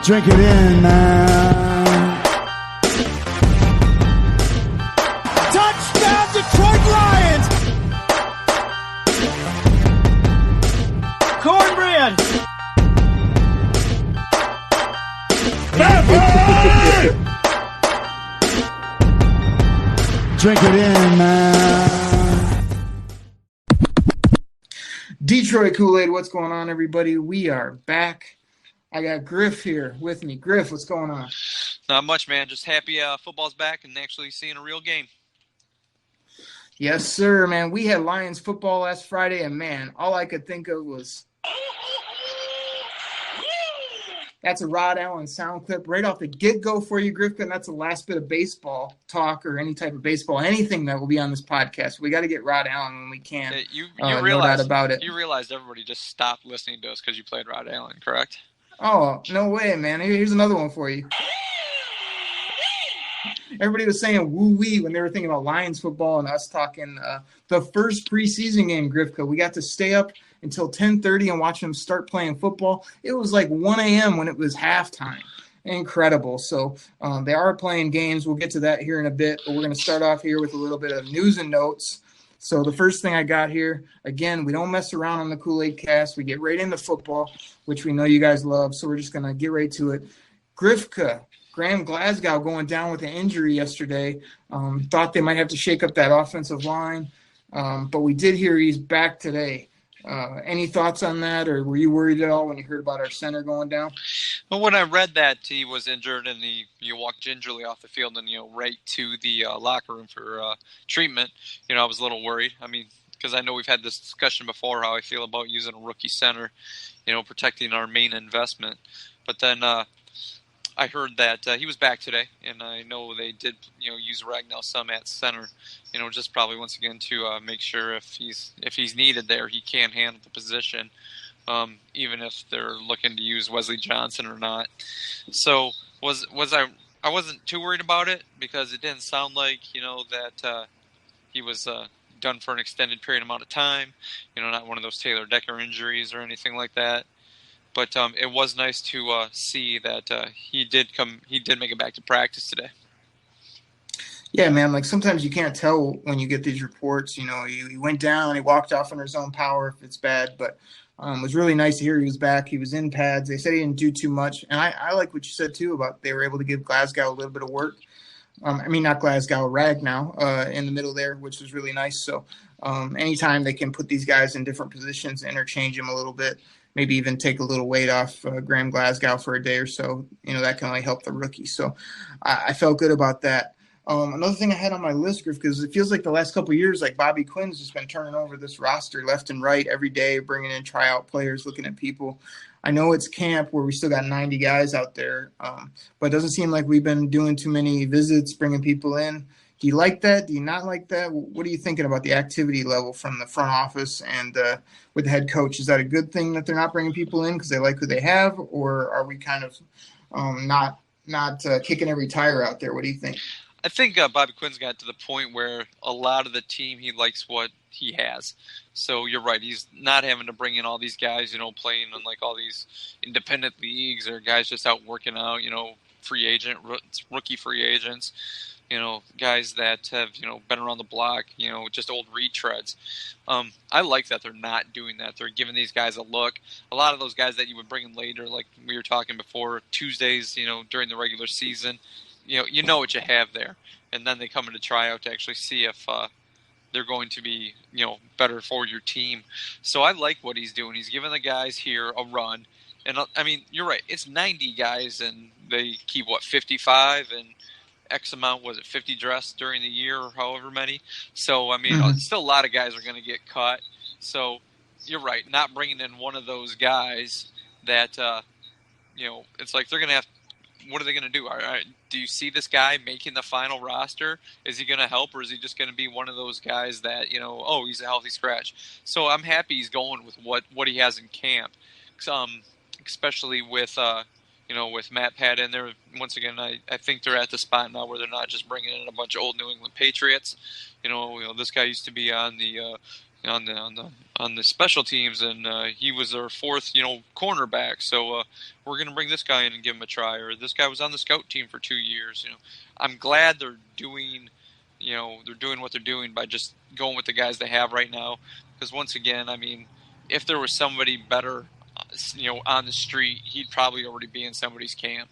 Drink it in, man. Touchdown, Detroit Lions! Cornbread! Drink it in, man. Detroit Koolaid, what's going on, everybody? We are back. I got Griff here with me. Griff, what's going on? Not much, man. Just happy football's back and actually seeing a real game. Yes, sir, man. We had Lions football last Friday, and, man, all I could think of was that's a Rod Allen sound clip right off the get-go for you, Griff, and that's the last bit of baseball talk or any type of baseball, anything that will be on this podcast. We got to get Rod Allen when we can. You no realize, doubt about it. You realized everybody just stopped listening to us because you played Rod Allen, correct? Oh, no way, man. Here's another one for you. Everybody was saying woo-wee when they were thinking about Lions football and us talking the first preseason game, Grifka. We got to stay up until 10:30 and watch them start playing football. It was like 1 a.m. when it was halftime. Incredible. So they are playing games. We'll get to that here in a bit, but we're going to start off here with a little bit of news and notes. So the first thing I got here, again, we don't mess around on the Koolaid Cast. We get right into football, which we know you guys love, so we're just going to get right to it. Grifka, Graham Glasgow going down with an injury yesterday. Thought they might have to shake up that offensive line, but we did hear he's back today. Any thoughts on that, or were you worried at all when you heard about our center going down? Well, when I read that he was injured and you walked gingerly off the field and right to the locker room for treatment, I was a little worried. I mean, because I know we've had this discussion before how I feel about using a rookie center, protecting our main investment. But then I heard that he was back today, and I know they did, use Ragnow some at center, just probably once again to make sure if he's needed there, he can handle the position, even if they're looking to use Wesley Johnson or not. So I wasn't too worried about it because it didn't sound like that he was done for an extended period amount of time, not one of those Taylor Decker injuries or anything like that. But it was nice to see that he did make it back to practice today. Yeah, man, like sometimes you can't tell when you get these reports, he went down, he walked off under his own power if it's bad, but it was really nice to hear he was back. He was in pads. They said he didn't do too much. And I like what you said, too, about they were able to give Glasgow a little bit of work. Not Glasgow, Ragnow in the middle there, which was really nice. So anytime they can put these guys in different positions, interchange them a little bit, maybe even take a little weight off Graham Glasgow for a day or so, that can only help the rookie. So I felt good about that. Another thing I had on my list, Griff, because it feels like the last couple of years, like Bobby Quinn's just been turning over this roster left and right every day, bringing in tryout players, looking at people. I know it's camp where we still got 90 guys out there, but it doesn't seem like we've been doing too many visits, bringing people in. Do you like that? Do you not like that? What are you thinking about the activity level from the front office and with the head coach? Is that a good thing that they're not bringing people in because they like who they have, or are we kind of not kicking every tire out there? What do you think? I think Bobby Quinn's got to the point where a lot of the team, he likes what he has. So you're right. He's not having to bring in all these guys, playing in like all these independent leagues or guys just out working out, rookie free agents, guys that have, been around the block, just old retreads. I like that they're not doing that. They're giving these guys a look. A lot of those guys that you would bring in later, like we were talking before, Tuesdays, during the regular season, you know what you have there. And then they come into tryout to actually see if they're going to be, better for your team. So I like what he's doing. He's giving the guys here a run. And, you're right. It's 90 guys, and they keep, 55 and X amount, was it 50 dressed during the year or however many? So, still a lot of guys are going to get cut. So you're right. Not bringing in one of those guys that, it's like they're going to have – what are they going to do? All right, do you see this guy making the final roster? Is he going to help, or is he just going to be one of those guys that, he's a healthy scratch? So I'm happy he's going with what he has in camp, especially with, with Matt Pat in there. Once again, I think they're at the spot now where they're not just bringing in a bunch of old New England Patriots. This guy used to be on the on the special teams, and he was their fourth, cornerback. So we're going to bring this guy in and give him a try. Or this guy was on the scout team for 2 years. I'm glad they're doing what they're doing by just going with the guys they have right now. Because once again, I mean, if there was somebody better, on the street, he'd probably already be in somebody's camp.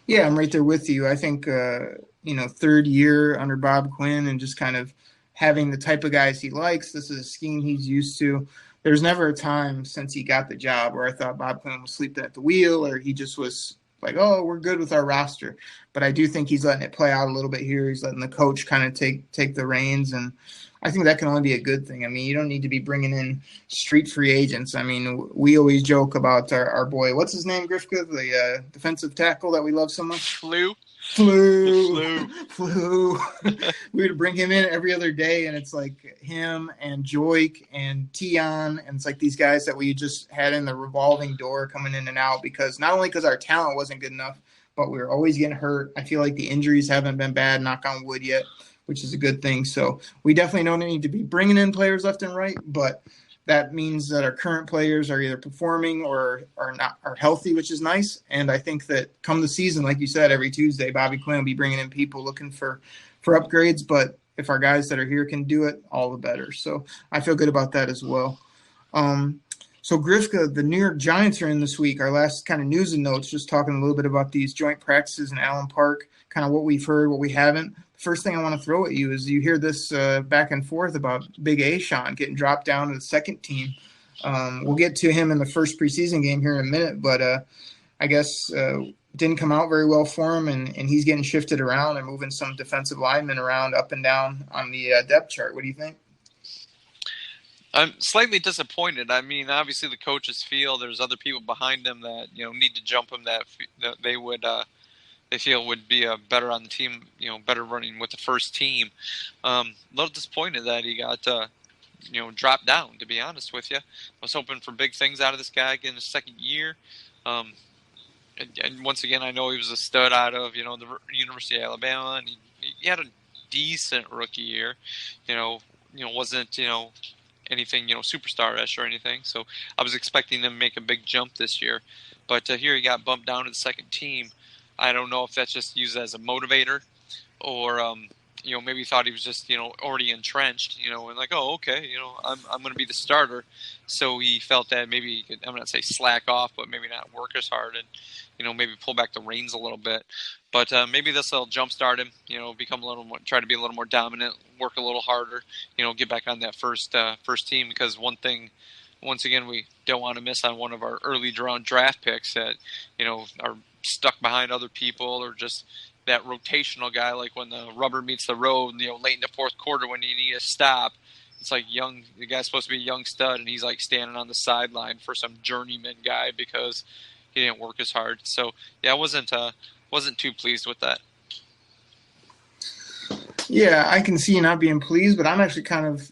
Yeah, I'm right there with you. I think, third year under Bob Quinn and just kind of having the type of guys he likes. This is a scheme he's used to. There's never a time since he got the job where I thought Bob Quinn was sleeping at the wheel or he just was like, oh, we're good with our roster. But I do think he's letting it play out a little bit here. He's letting the coach kind of take the reins, and I think that can only be a good thing. I mean, you don't need to be bringing in street free agents. I mean, we always joke about our boy, what's his name, Grifka, the defensive tackle that we love so much? Flew. We would bring him in every other day, and it's like him and Joik and Tion, and it's like these guys that we just had in the revolving door coming in and out because not only because our talent wasn't good enough, but we were always getting hurt. I feel like the injuries haven't been bad, knock on wood yet, which is a good thing. So we definitely don't need to be bringing in players left and right, but that means that our current players are either performing or are healthy, which is nice. And I think that come the season, like you said, every Tuesday, Bobby Quinn will be bringing in people looking for upgrades. But if our guys that are here can do it, all the better. So I feel good about that as well. So Grifka, the New York Giants are in this week. Our last kind of news and notes, just talking a little bit about these joint practices in Allen Park, kind of what we've heard, what we haven't. First thing I want to throw at you is you hear this back and forth about Big A-Sean getting dropped down to the second team. We'll get to him in the first preseason game here in a minute, but I guess didn't come out very well for him, and he's getting shifted around and moving some defensive linemen around up and down on the depth chart. What do you think? I'm slightly disappointed. I mean, obviously the coaches feel there's other people behind them that need to jump him that they would they feel would be better on the team, better running with the first team. A little disappointed that he got dropped down. To be honest with you, I was hoping for big things out of this guy in his second year. And once again, I know he was a stud out of the University of Alabama, and he had a decent rookie year. Wasn't anything superstar-ish or anything. So I was expecting them to make a big jump this year, but here he got bumped down to the second team. I don't know if that's just used as a motivator, or maybe he thought he was just already entrenched, and like, oh, okay, I'm going to be the starter. So he felt that maybe he could, I'm not say slack off, but maybe not work as hard and maybe pull back the reins a little bit. But maybe this will jumpstart him, become a little more, try to be a little more dominant, work a little harder, get back on that first team. Because one thing, once again, we don't want to miss on one of our early draft picks that are stuck behind other people, or just that rotational guy, like when the rubber meets the road, late in the fourth quarter when you need a stop. It's like the guy's supposed to be a young stud, and he's like standing on the sideline for some journeyman guy because he didn't work as hard. So yeah, I wasn't too pleased with that. Yeah, I can see you not being pleased, but I'm actually kind of,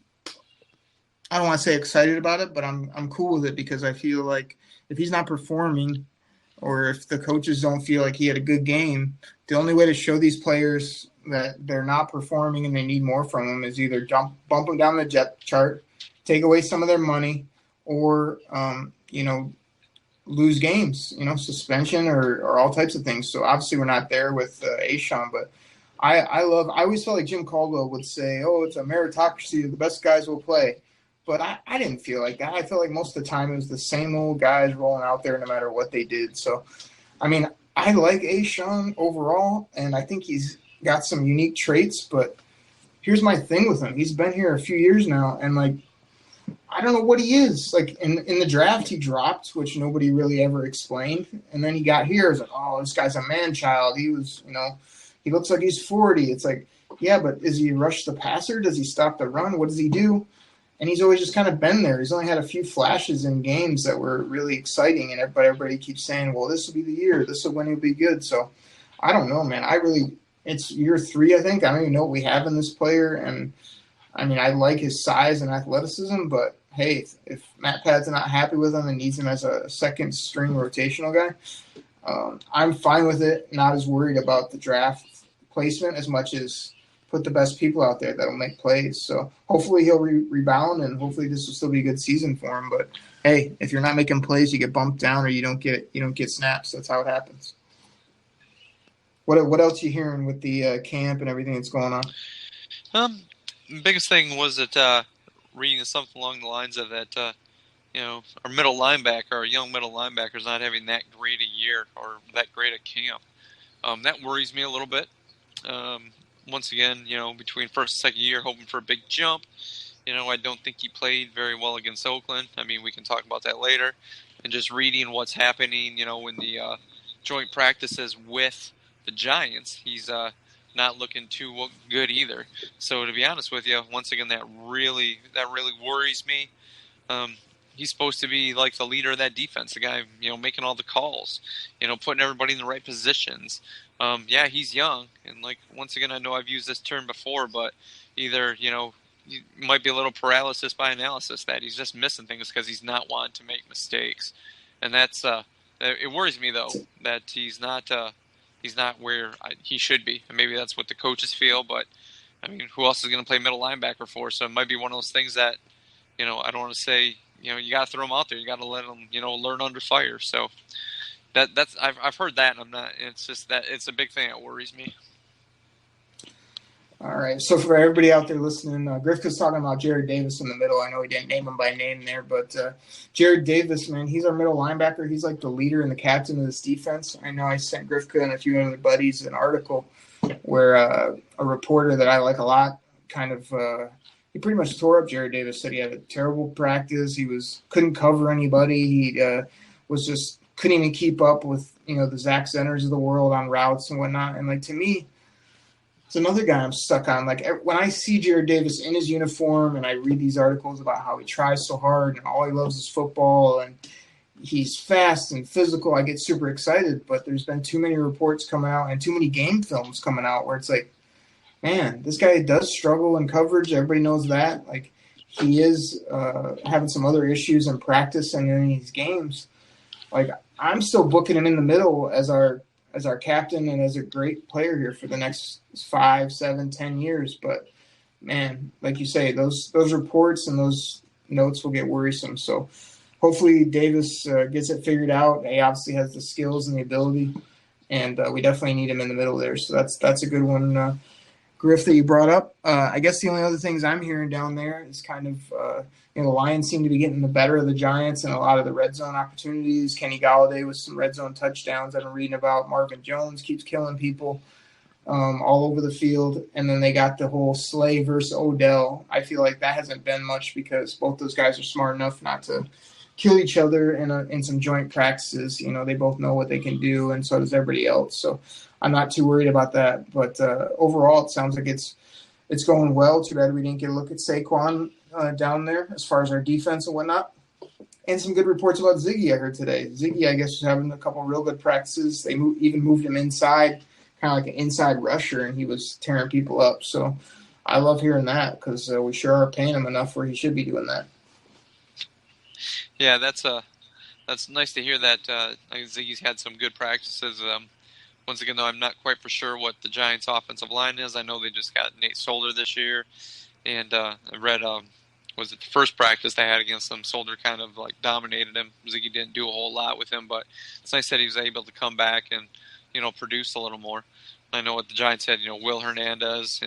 I don't want to say excited about it, but I'm cool with it because I feel like if he's not performing, or if the coaches don't feel like he had a good game, the only way to show these players that they're not performing and they need more from them is either bump them down the depth chart, take away some of their money, or lose games, suspension or all types of things. So obviously we're not there with A-Sean, but I always felt like Jim Caldwell would say, oh, it's a meritocracy, the best guys will play. But I didn't feel like that. I felt like most of the time it was the same old guys rolling out there no matter what they did. So, I mean, I like A-Sean overall, and I think he's got some unique traits. But here's my thing with him. He's been here a few years now, and, like, I don't know what he is. Like, in the draft, he dropped, which nobody really ever explained. And then he got here. It's like, oh, this guy's a man-child. He was, he looks like he's 40. It's like, yeah, but is he rush the passer? Does he stop the run? What does he do? And he's always just kind of been there. He's only had a few flashes in games that were really exciting, and everybody keeps saying, well, this will be the year. This will when he'll be good. So I don't know, man. It's year 3, I think. I don't even know what we have in this player. And, I mean, I like his size and athleticism, but, hey, if Matt Pat's not happy with him and needs him as a second-string rotational guy, I'm fine with it, not as worried about the draft placement as much as put the best people out there that'll make plays. So hopefully he'll rebound, and hopefully this will still be a good season for him. But hey, if you're not making plays, you get bumped down or you don't get snaps. That's how it happens. What else you hearing with the camp and everything that's going on? Biggest thing was that reading something along the lines of that, our middle linebacker, our young middle linebacker, is not having that great a year or that great a camp. That worries me a little bit. Once again, between first and second year, hoping for a big jump. I don't think he played very well against Oakland. I mean, we can talk about that later. And just reading what's happening, in the joint practices with the Giants, he's not looking too good either. So to be honest with you, once again, that really worries me. He's supposed to be like the leader of that defense, the guy, making all the calls, putting everybody in the right positions. Yeah, he's young, and once again, I know I've used this term before, but either you might be a little paralysis by analysis, that he's just missing things because he's not wanting to make mistakes, and that's it worries me though that he's not where he should be, and maybe that's what the coaches feel. But I mean, who else is going to play middle linebacker for? So it might be one of those things that I don't want to say you got to throw him out there, you got to let him learn under fire. So. That's I've heard that, and I'm not. It's just that it's a big thing that worries me. All right. So for everybody out there listening, Griff was talking about Jared Davis in the middle. I know he didn't name him by name there, but Jared Davis, man, he's our middle linebacker. He's like the leader and the captain of this defense. I know I sent Griffka and a few other buddies an article where a reporter that I like a lot he pretty much tore up Jared Davis. Said he had a terrible practice. He couldn't cover anybody. He was just couldn't even keep up with, the Zach Zenners of the world on routes and whatnot. And, to me, it's another guy I'm stuck on. When I see Jared Davis in his uniform and I read these articles about how he tries so hard and all he loves is football and he's fast and physical, I get super excited. But there's been too many reports coming out and too many game films coming out where it's man, this guy does struggle in coverage. Everybody knows that. He is having some other issues in practice and in these games. I'm still booking him in the middle as our captain and as a great player here for the next 5, 7, 10 years. But man, like you say, those reports and those notes will get worrisome. So hopefully Davis gets it figured out. He obviously has the skills and the ability, and we definitely need him in the middle there. So that's a good one, Griff, that you brought up. I guess the only other things I'm hearing down there is kind of the Lions seem to be getting the better of the Giants in a lot of the red zone opportunities. Kenny Galladay with some red zone touchdowns I've been reading about. Marvin Jones keeps killing people all over the field. And then they got the whole Slay versus Odell. I feel like that hasn't been much because both those guys are smart enough not to kill each other in some joint practices. They both know what they can do, and so does everybody else. So I'm not too worried about that. But overall, it sounds like it's going well. Too bad we didn't get a look at Saquon down there as far as our defense and whatnot. And some good reports about Ziggy I heard today. Ziggy, I guess, was having a couple real good practices. They even moved him inside, kind of like an inside rusher, and he was tearing people up. So I love hearing that because we sure are paying him enough where he should be doing that. Yeah, that's nice to hear that. I think Ziggy's had some good practices. Once again, though, I'm not quite for sure what the Giants' offensive line is. I know they just got Nate Solder this year, and I read was it the first practice they had against them, Solder kind of dominated him. Ziggy didn't do a whole lot with him, but it's nice that he was able to come back and produce a little more. I know what the Giants had, Will Hernandez,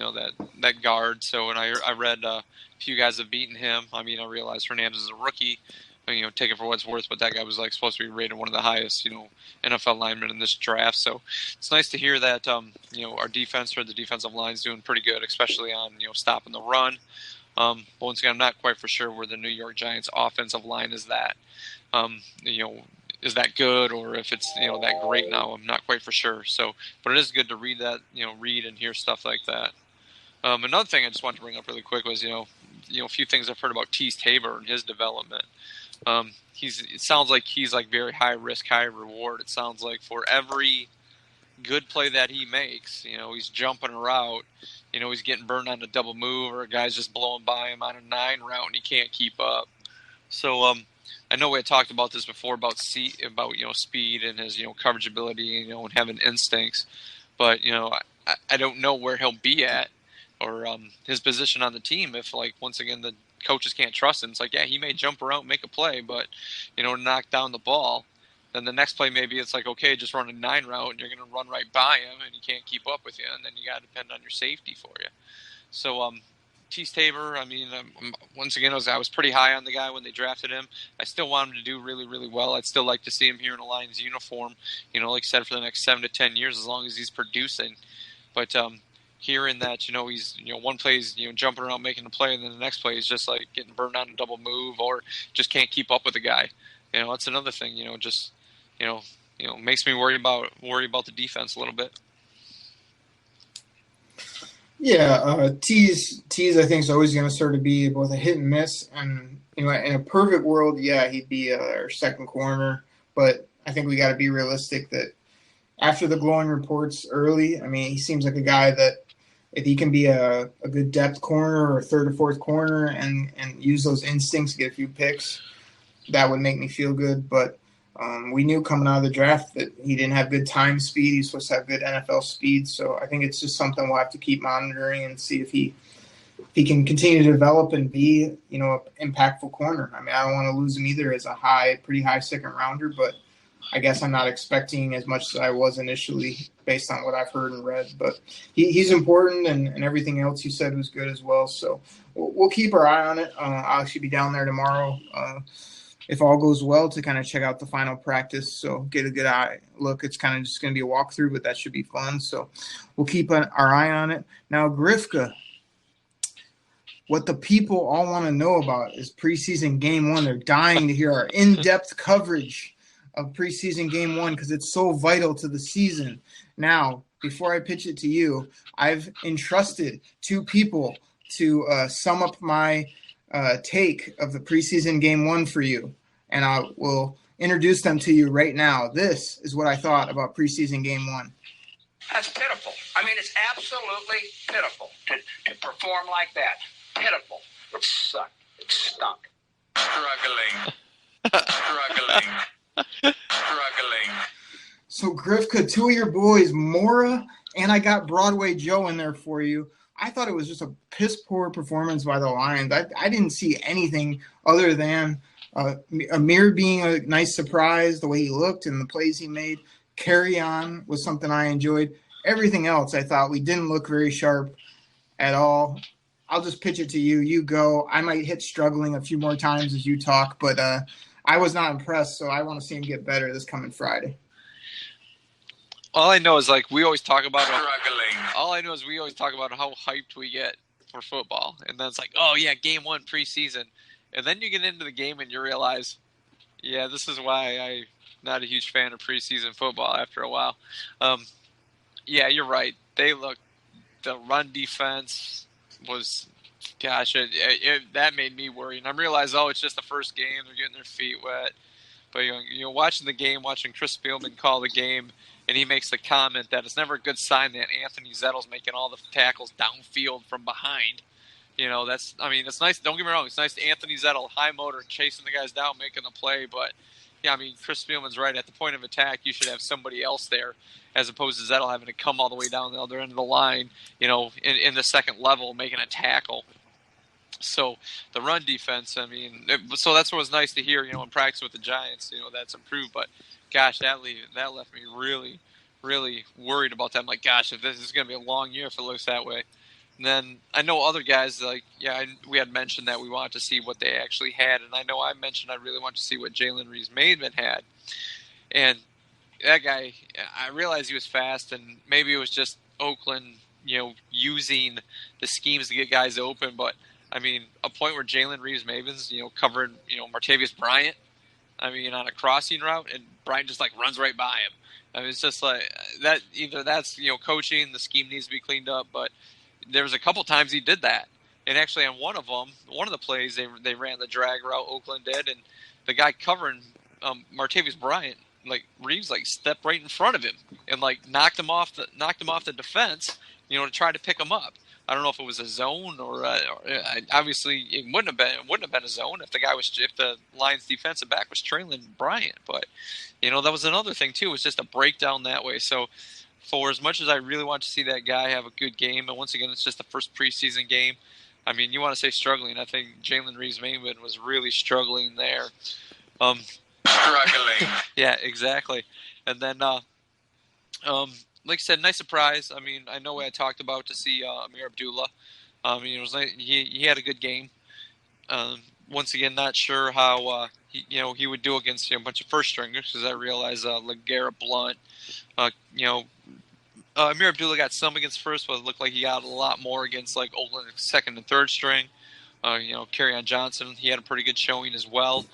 that guard. So when I read a few guys have beaten him. I mean, I realized Hernandez is a rookie. Take it for what it's worth, but that guy was supposed to be rated one of the highest, NFL linemen in this draft. So it's nice to hear that, our defense or the defensive line is doing pretty good, especially on, stopping the run. But once again, I'm not quite for sure where the New York Giants offensive line is that, is that good or if it's, that great now. I'm not quite for sure. So, but it is good to read that, read and hear stuff like that. Another thing I just wanted to bring up really quick was, a few things I've heard about Tease Tabor and his development. It sounds like he's very high risk, high reward. It sounds like for every good play that he makes, he's jumping a route, he's getting burned on a double move or a guy's just blowing by him on a 9 route and he can't keep up. So, I know we had talked about this before about speed and his, coverage ability, and having instincts, but, I don't know where he'll be at his position on the team. If like once again the coaches can't trust him, it's like, yeah, he may jump around, make a play, but knock down the ball. Then the next play maybe it's like, okay, just run a 9 route and you're going to run right by him and he can't keep up with you, and then you got to depend on your safety for you. So Tease Tabor, I mean, once again, I was pretty high on the guy when they drafted him. I still want him to do really, really well. I'd still like to see him here in a Lions uniform, like I said, for the next 7 to 10 years, as long as he's producing. But hearing that, he's, one play is, jumping around making a play, and then the next play is just like getting burned on a double move or just can't keep up with the guy. That's another thing, just, makes me worry about the defense a little bit. Yeah, Tease I think is always going to sort of be both a hit and miss, and in a perfect world, yeah, he'd be our second corner. But I think we got to be realistic that after the glowing reports early, I mean, he seems like a guy that if he can be a good depth corner or third or fourth corner and use those instincts to get a few picks, that would make me feel good. But we knew coming out of the draft that he didn't have good time speed. He's supposed to have good NFL speed. So I think it's just something we'll have to keep monitoring and see if he can continue to develop and be, an impactful corner. I mean, I don't want to lose him either as a pretty high second rounder, but I guess I'm not expecting as much as I was initially based on what I've heard and read. But he's important, and everything else you said was good as well. So we'll keep our eye on it. I'll actually be down there tomorrow if all goes well, to kind of check out the final practice. So get a good eye look. It's kind of just going to be a walkthrough, but that should be fun. So we'll keep our eye on it. Now, Grifka, what the people all want to know about is preseason game 1. They're dying to hear our in-depth coverage of preseason game 1 because it's so vital to the season. Now, before I pitch it to you, I've entrusted 2 people to sum up my take of the preseason game 1 for you. And I will introduce them to you right now. This is what I thought about preseason game 1. That's pitiful. I mean, it's absolutely pitiful to perform like that. Pitiful. It sucked. It stunk. Struggling. So, Grifka, 2 of your boys, Mora, and I got Broadway Joe in there for you. I thought it was just a piss-poor performance by the Lions. I didn't see anything other than Amir being a nice surprise, the way he looked and the plays he made. Carry on was something I enjoyed. Everything else, I thought we didn't look very sharp at all. I'll just pitch it to you. You go. I might hit struggling a few more times as you talk, but I was not impressed, so I want to see him get better this coming Friday. All I know is we always talk about struggling. All I know is we always talk about how hyped we get for football, and then it's like, oh yeah, game 1 preseason, and then you get into the game and you realize, yeah, this is why I'm not a huge fan of preseason football after a while. Yeah, you're right. The run defense was, gosh, that made me worry, and I realized, it's just the first game, they're getting their feet wet. But watching the game, watching Chris Spielman call the game, and he makes the comment that it's never a good sign that Anthony Zettle's making all the tackles downfield from behind. It's nice. Don't get me wrong. It's nice to Anthony Zettel, high motor, chasing the guys down, making the play. But, yeah, Chris Spielman's right. At the point of attack, you should have somebody else there as opposed to Zettel having to come all the way down the other end of the line, in the second level, making a tackle. So the run defense, so that's what was nice to hear, in practice with the Giants, that's improved. But, gosh, that left me really, really worried about that. I'm like, gosh, if this is going to be a long year if it looks that way. And then I know other guys, we had mentioned that we wanted to see what they actually had. And I know I mentioned I really want to see what Jalen Reeves-Maven had. And that guy, I realized he was fast, and maybe it was just Oakland, using the schemes to get guys open. But, a point where Jalen Reeves-Maven's, covered, Martavius Bryant, on a crossing route, and Bryant just, runs right by him. It's just like that. Either that's, coaching, the scheme needs to be cleaned up, but there was a couple times he did that. And actually on one of the plays, they ran the drag route, Oakland did, and the guy covering Martavius Bryant, Reeves, stepped right in front of him and, knocked him off the defense, to try to pick him up. I don't know if it was a zone or obviously it wouldn't have been a zone if the Lions defensive back was trailing Bryant. But that was another thing too. It was just a breakdown that way. So for as much as I really want to see that guy have a good game, and once again, it's just the first preseason game. I mean, you want to say struggling. I think Jalen Reeves-Maybin was really struggling there. Struggling. Yeah, exactly. And then, like I said, nice surprise. I mean, I know I talked about to see Amir Abdullah. It was nice. He had a good game. Once again, not sure how he would do against a bunch of first stringers, because I realize LeGarrette Blount, Amir Abdullah got some against first, but it looked like he got a lot more against like Oakland second and third string. Kerryon Johnson, he had a pretty good showing as well,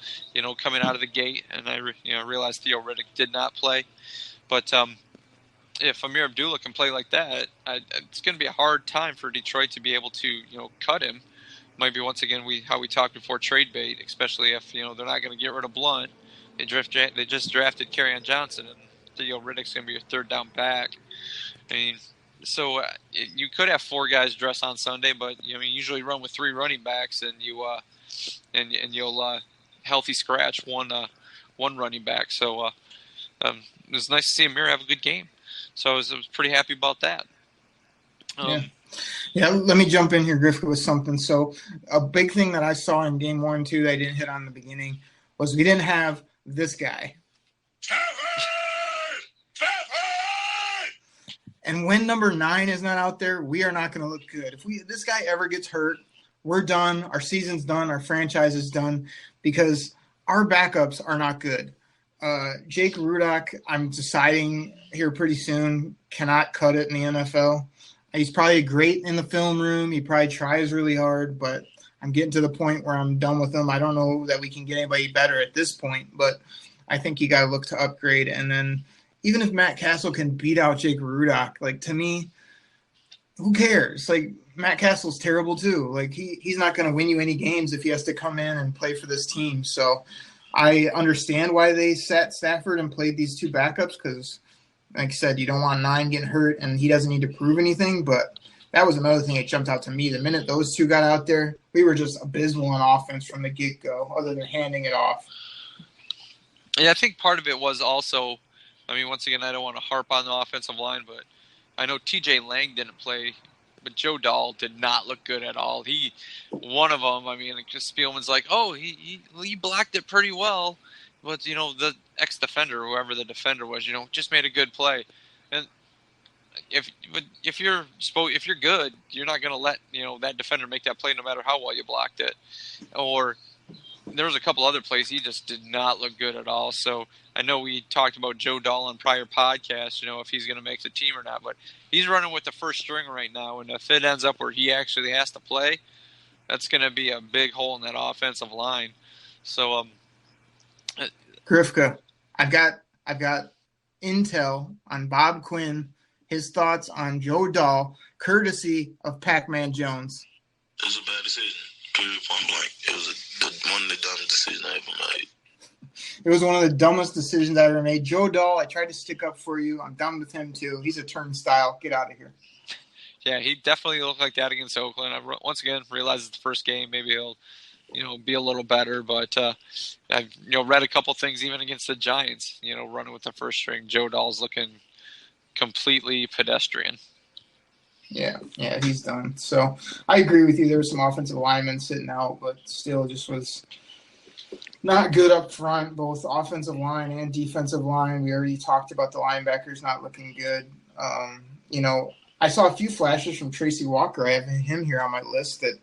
coming out of the gate. And I realized Theo Riddick did not play. But if Amir Abdullah can play like that, it's going to be a hard time for Detroit to be able to, cut him. Might be, once again, how we talked before, trade bait, especially if, they're not going to get rid of Blunt. They just drafted Kerryon Johnson, and Theo Riddick's going to be your third down back. I mean, so you could have four guys dress on Sunday, but usually run with three running backs, and you'll healthy scratch one running back. So it was nice to see Amir have a good game. So I was pretty happy about that. Yeah, let me jump in here, Griff, with something. So a big thing that I saw in game 1 and 2 that I didn't hit on in the beginning was we didn't have this guy. And when number 9 is not out there, we are not going to look good. If this guy ever gets hurt, we're done. Our season's done. Our franchise is done, because our backups are not good. Jake Rudock, I'm deciding here pretty soon, cannot cut it in the NFL. He's probably great in the film room. He probably tries really hard, but I'm getting to the point where I'm done with him. I don't know that we can get anybody better at this point, but I think you got to look to upgrade. And then even if Matt Castle can beat out Jake Rudock, like, to me, who cares? Like, Matt Castle's terrible too. Like, he's not going to win you any games if he has to come in and play for this team. So I understand why they sat Stafford and played these two backups, because, like I said, you don't want 9 getting hurt, and he doesn't need to prove anything. But that was another thing that jumped out to me. The minute those two got out there, we were just abysmal on offense from the get-go, other than handing it off. Yeah, I think part of it was also, once again, I don't want to harp on the offensive line, but I know T.J. Lang didn't play, but Joe Dahl did not look good at all. One of them, Spielman's like, oh, he blocked it pretty well, but, the ex-defender, whoever the defender was, just made a good play. And if you're good, you're not going to let, that defender make that play no matter how well you blocked it. Or there was a couple other plays he just did not look good at all. So I know we talked about Joe Dahl on prior podcasts, if he's going to make the team or not. But he's running with the first string right now, and if it ends up where he actually has to play, that's going to be a big hole in that offensive line. So, Grifka, I've got intel on Bob Quinn, his thoughts on Joe Dahl, courtesy of Pac-Man Jones. It was a bad decision. Period, point blank. It was one of the dumbest decisions I ever made. It was one of the dumbest decisions I ever made. Joe Dahl, I tried to stick up for you. I'm done with him too. He's a turnstile. Get out of here. Yeah, he definitely looked like that against Oakland. I once again realized it's the first game. Maybe he'll, be a little better. But I've read a couple things even against the Giants. Running with the first string, Joe Dahl's looking completely pedestrian. Yeah, he's done. So I agree with you. There were some offensive linemen sitting out, but still just was not good up front, both offensive line and defensive line. We already talked about the linebackers not looking good. I saw a few flashes from Tracy Walker. I have him here on my list that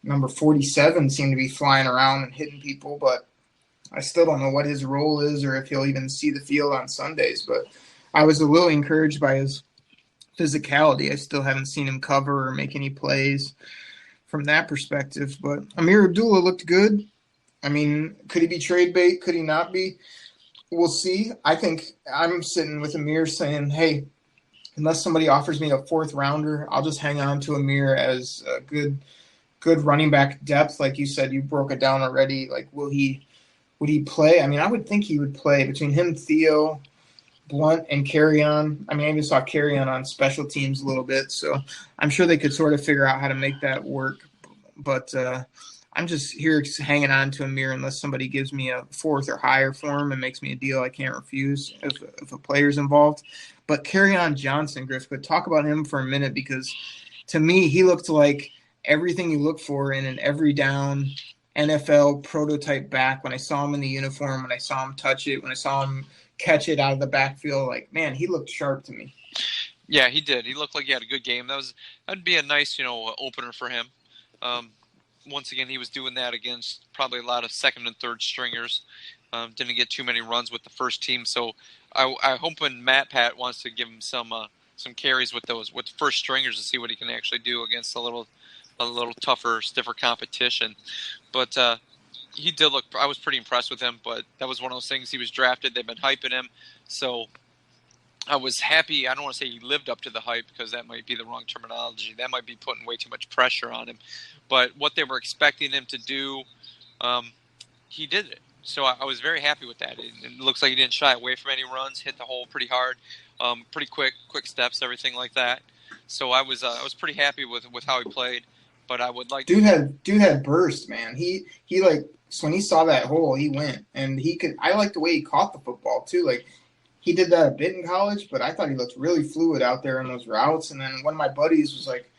number 47 seemed to be flying around and hitting people, but I still don't know what his role is or if he'll even see the field on Sundays. But I was a little encouraged by his physicality. I still haven't seen him cover or make any plays from that perspective. But Amir Abdullah looked good. Could he be trade bait? Could he not be? We'll see. I think I'm sitting with Amir saying, hey, unless somebody offers me a 4th rounder, I'll just hang on to Amir as a good running back depth. Like you said, you broke it down already. Like, would he play? I would think he would play between him, Theo, Blunt, and Kerryon. I even saw Kerryon on special teams a little bit, so I'm sure they could sort of figure out how to make that work. But I'm just here hanging on to Amir unless somebody gives me a fourth or higher for him and makes me a deal I can't refuse if a player's involved. But Kerryon Johnson, Griff, but talk about him for a minute because to me, he looked like everything you look for in an every down NFL prototype back when I saw him in the uniform, when I saw him touch it, when I saw him catch it out of the backfield. Like, man, he looked sharp to me. Yeah, he did. He looked like he had a good game. That'd be a nice, opener for him. Once again, he was doing that against probably a lot of second and third stringers. Didn't get too many runs with the first team, so I hope when Pat wants to give him some carries with the first stringers to see what he can actually do against a little tougher, stiffer competition. But he did look. I was pretty impressed with him. But that was one of those things. He was drafted. They've been hyping him, so I was happy. I don't want to say he lived up to the hype because that might be the wrong terminology. That might be putting way too much pressure on him. But what they were expecting him to do, he did it. So I was very happy with that. It looks like he didn't shy away from any runs, hit the hole pretty hard, pretty quick steps, everything like that. So I was pretty happy with how he played. But I would like dude had burst, man. He like so when he saw that hole, he went and he could. I like the way he caught the football too. Like he did that a bit in college, but I thought he looked really fluid out there in those routes. And then one of my buddies was like,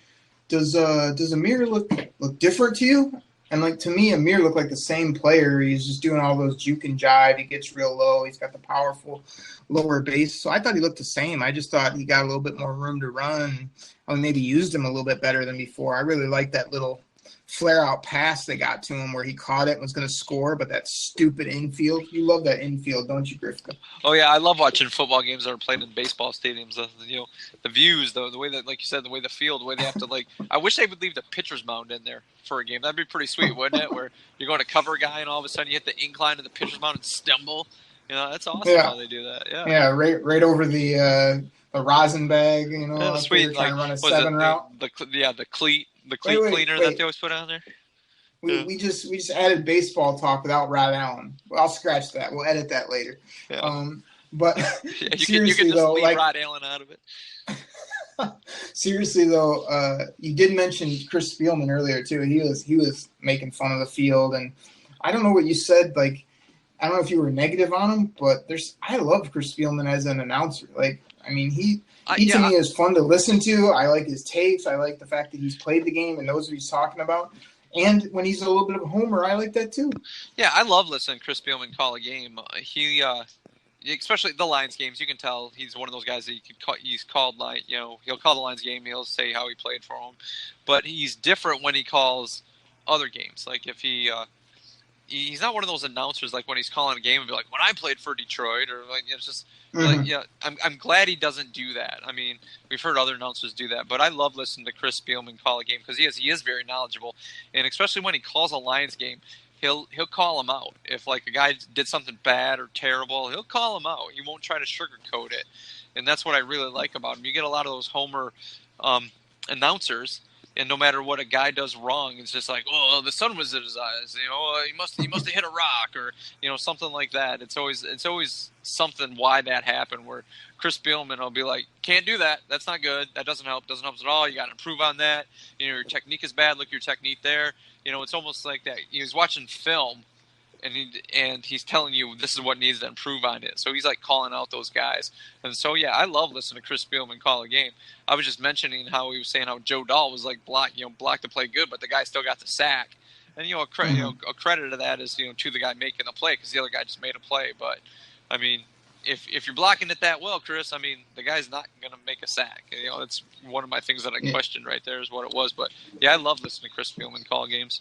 "Does Amir look different to you?" And like to me, Amir looked like the same player. He's just doing all those juke and jive. He gets real low. He's got the powerful lower base. So I thought he looked the same. I just thought he got a little bit more room to run. I maybe used him a little bit better than before. I really liked that little flare-out pass they got to him where he caught it and was going to score, but that stupid infield. You love that infield, don't you, Griffin? Oh, yeah, I love watching football games that are played in baseball stadiums. The views, the way that, like you said, the way the field, the way they have to, like, I wish they would leave the pitcher's mound in there for a game. That'd be pretty sweet, wouldn't it? Where you're going to cover a guy and all of a sudden you hit the incline of the pitcher's mound and stumble. That's awesome how they do that. Yeah, yeah, right over the rosin bag, That's sweet. Trying to run a 7 route. The cleat cleaner that they always put on there. We just added baseball talk without Rod Allen. I'll scratch that. We'll edit that later. Yeah. But yeah, you seriously can just though, leave like Rod Allen out of it. seriously though, you did mention Chris Spielman earlier too. He was making fun of the field, and I don't know what you said. Like I don't know if you were negative on him, but I love Chris Spielman as an announcer. Like I mean he to me is fun to listen to. I like his tapes. I like the fact that he's played the game and knows what he's talking about. And when he's a little bit of a homer, I like that too. Yeah, I love listening to Chris Spielman call a game. He, especially the Lions games, you can tell he's one of those guys that he's called like, he'll call the Lions game, he'll say how he played for him. But he's different when he calls other games. Like if he's not one of those announcers like when he's calling a game and be like, when I played for Detroit, or like it's just I'm glad he doesn't do that. I mean, we've heard other announcers do that, but I love listening to Chris Spielman call a game because he is very knowledgeable, and especially when he calls a Lions game, he'll call him out. If like a guy did something bad or terrible, he'll call him out. He won't try to sugarcoat it, and that's what I really like about him. You get a lot of those homer announcers. And no matter what a guy does wrong, it's just like, oh, the sun was in his eyes. He must have hit a rock, or something like that. It's always something why that happened. Where Chris Spielman will be like, can't do that. That's not good. That doesn't help. Doesn't help us at all. You got to improve on that. Your technique is bad. Look at your technique there. It's almost like that. He's watching film, and he's telling you this is what needs to improve on it. So he's like calling out those guys. And so yeah, I love listening to Chris Spielman call a game. I was just mentioning how he was saying how Joe Dahl was like blocked to play good, but the guy still got the sack. And a credit to that is to the guy making the play because the other guy just made a play. But I mean, if you're blocking it that well, Chris, I mean the guy's not going to make a sack. That's one of my things that I questioned right there is what it was. But yeah, I love listening to Chris Spielman call games.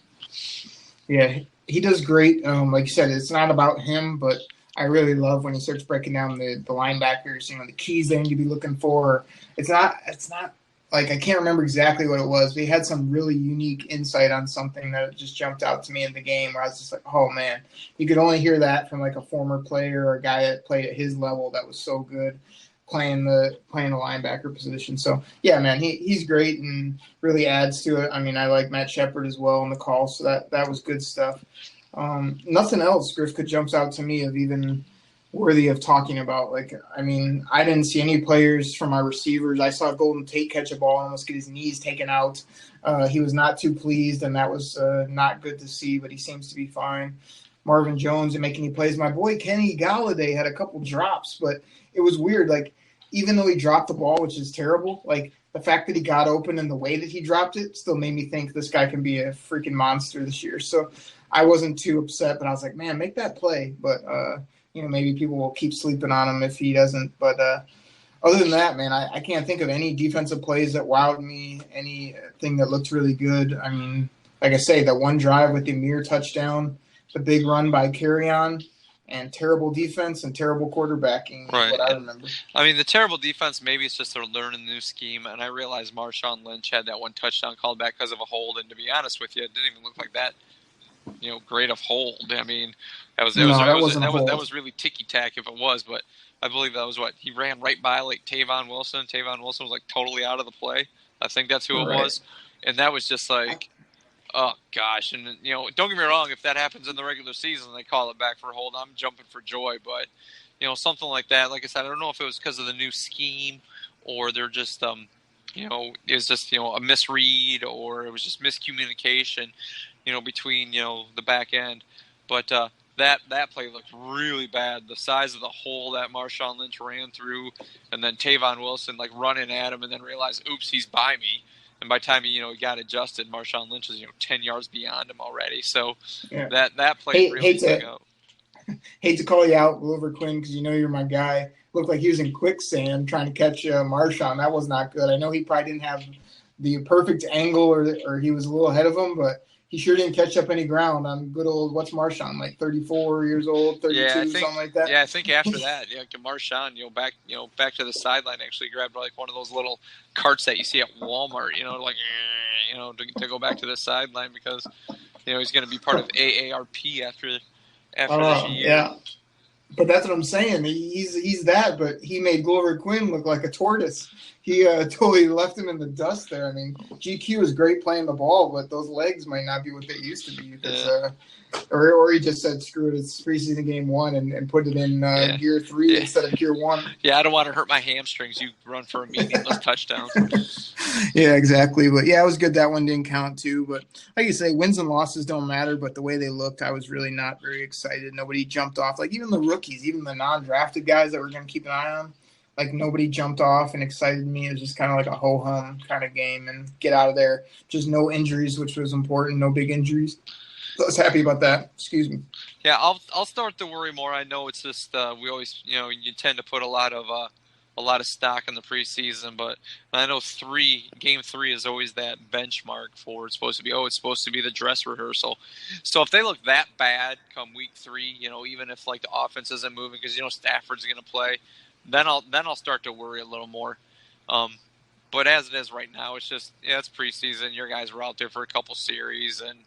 Yeah, he does great. Like you said, it's not about him, but I really love when he starts breaking down the linebackers, the keys they need to be looking for. It's not like I can't remember exactly what it was, but he had some really unique insight on something that just jumped out to me in the game where I was just like, oh man, you could only hear that from like a former player or a guy that played at his level that was so good playing the linebacker position. So yeah, man, he's great and really adds to it. I mean, I like Matt Shepard as well in the call, so that was good stuff. Nothing else, Griff, jumps out to me of even worthy of talking about. Like, I mean, I didn't see any players from my receivers. I saw Golden Tate catch a ball and almost get his knees taken out. He was not too pleased, and that was not good to see, but he seems to be fine. Marvin Jones didn't make any plays. My boy Kenny Galladay had a couple drops, but it was weird. Like, even though he dropped the ball, which is terrible, like, the fact that he got open and the way that he dropped it still made me think this guy can be a freaking monster this year. So I wasn't too upset, but I was like, man, make that play. But, maybe people will keep sleeping on him if he doesn't. But other than that, man, I can't think of any defensive plays that wowed me, anything that looked really good. I mean, like I say, that one drive with the Amir touchdown, the big run by Carrion, and terrible defense and terrible quarterbacking is what I remember. I mean, the terrible defense, maybe it's just they're learning the new scheme, and I realize Marshawn Lynch had that one touchdown called back because of a hold, and to be honest with you, it didn't even look like that, great of hold. I mean, that was really ticky-tack if it was, but I believe that was he ran right by, like, Tavon Wilson. Tavon Wilson was, like, totally out of the play. I think that's who it was. And that was just like, oh, gosh. And, don't get me wrong, if that happens in the regular season, they call it back for a hold, I'm jumping for joy. But, something like that, like I said, I don't know if it was because of the new scheme or they're just, it was just, a misread or it was just miscommunication, between, the back end. But that play looked really bad. The size of the hole that Marshawn Lynch ran through, and then Tavon Wilson, like, running at him and then realized, oops, he's by me. And by the time he got adjusted, Marshawn Lynch was 10 yards beyond him already. So that play really stuck out. Hate to call you out, Glover Quinn, because you're my guy. Looked like he was in quicksand trying to catch Marshawn. That was not good. I know he probably didn't have the perfect angle or he was a little ahead of him, but he sure didn't catch up any ground on good old, what's Marshawn, like 34 years old, 32, something like that? Yeah, I think after that, Marshawn, back to the sideline, actually grabbed like one of those little carts that you see at Walmart, to go back to the sideline because, he's going to be part of AARP after this year. Yeah. But that's what I'm saying. He's that, but he made Glover Quinn look like a tortoise. He totally left him in the dust there. I mean, GQ is great playing the ball, but those legs might not be what they used to be. Or he just said, screw it, it's preseason game 1 and put it in gear 3 instead of gear 1. Yeah, I don't want to hurt my hamstrings. You run for a meaningless touchdown. Yeah, exactly. But, it was good that one didn't count too. But like you say, wins and losses don't matter. But the way they looked, I was really not very excited. Nobody jumped off. Like even the rookies, even the non-drafted guys that we're going to keep an eye on, like nobody jumped off and excited me. It was just kind of like a ho-hum kind of game and get out of there. Just no injuries, which was important. No big injuries. So I was happy about that. Excuse me. Yeah, I'll start to worry more. I know it's just we always you tend to put a lot of stock in the preseason, but I know game 3 is always that benchmark for it's supposed to be the dress rehearsal. So if they look that bad come week 3, even if like the offense isn't moving because Stafford's going to play, then I'll start to worry a little more. But as it is right now, it's just it's preseason. Your guys were out there for a couple series and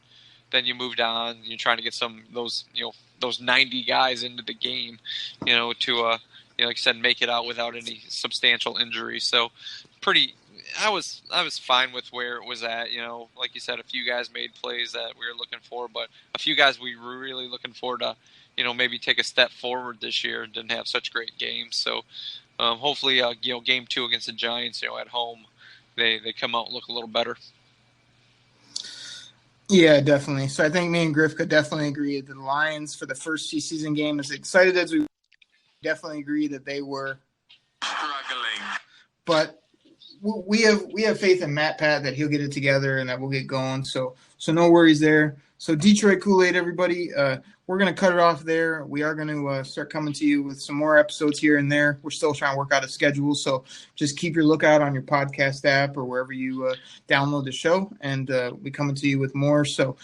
then you moved on. You're trying to get some those 90 guys into the game, to like I said, make it out without any substantial injuries. So I was fine with where it was at. Like you said, a few guys made plays that we were looking for, but a few guys we were really looking for to maybe take a step forward this year and didn't have such great games. So hopefully game 2 against the Giants at home they come out and look a little better. Yeah, definitely. So I think me and Griff could definitely agree that the Lions for the first preseason game, as excited as we definitely agree that they were struggling. But we have faith in Pat that he'll get it together and that we'll get going. So no worries there. So Detroit Koolaid, everybody, we're going to cut it off there. We are going to start coming to you with some more episodes here and there. We're still trying to work out a schedule, so just keep your lookout on your podcast app or wherever you download the show, and we're coming to you with more. So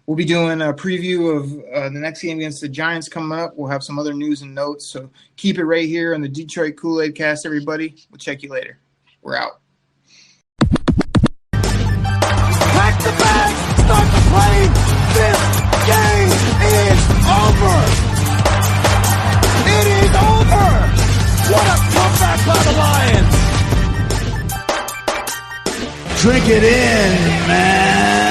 we'll be doing a preview of the next game against the Giants coming up. We'll have some other news and notes, so keep it right here on the Detroit Koolaid Cast, everybody. We'll check you later. We're out. Pack the bag, start the plane. This game is over. It is over. What a comeback by the Lions. Drink it in, man.